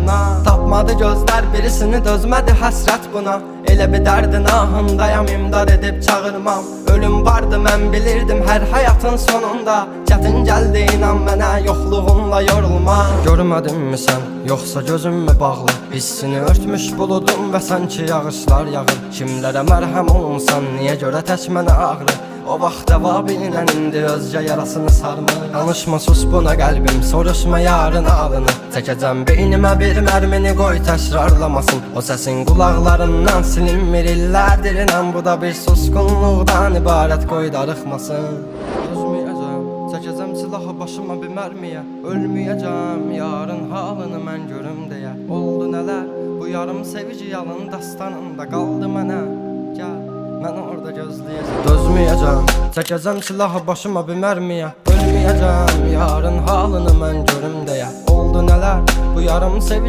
yarına. Tapmadı gözler birisini, dözmədi həsrət buna. Elə bir dərdin ahındayam, imdad edib çağırmam. Ölüm vardı mən bilirdim hər həyatın sonunda. Çətin gəldi inan mənə, yoxluğunla yorulma. Görmədinmi sən, yoxsa gözüm mü bağlı? Hissini örtmüş buludum və sanki yağışlar yağır. Kimlərə mərhəm olunsan, niyə görə tək mənə ağrı? O vaxt cavabinlə indi özcə yarasını sarmır. Danışma sus buna qəlbim, soruşma yarın alını. Çəkəcəm beynimə bir mərmini, qoy təkrarlamasın. O səsin qulaqlarından silinmir illərdir inan. Bu da bir susqunluqdan ibarət, qoy darıxmasın. Özməyəcəm, çəkəcəm silahı başıma bir mərmiyə. Ölməyəcəm, yarın halını mən görüm deyə. Oldu nələr, bu yarım sevici yalın dastanında qaldı mənə. Gəl, mən orada gözləyəcəm. Dözməyəcəm, çəkəcəm silahı başıma bir mərmiyə. Ölməyəcəm, yarın halını mən görüm deyə. Oldu nələr, bu yarım sevici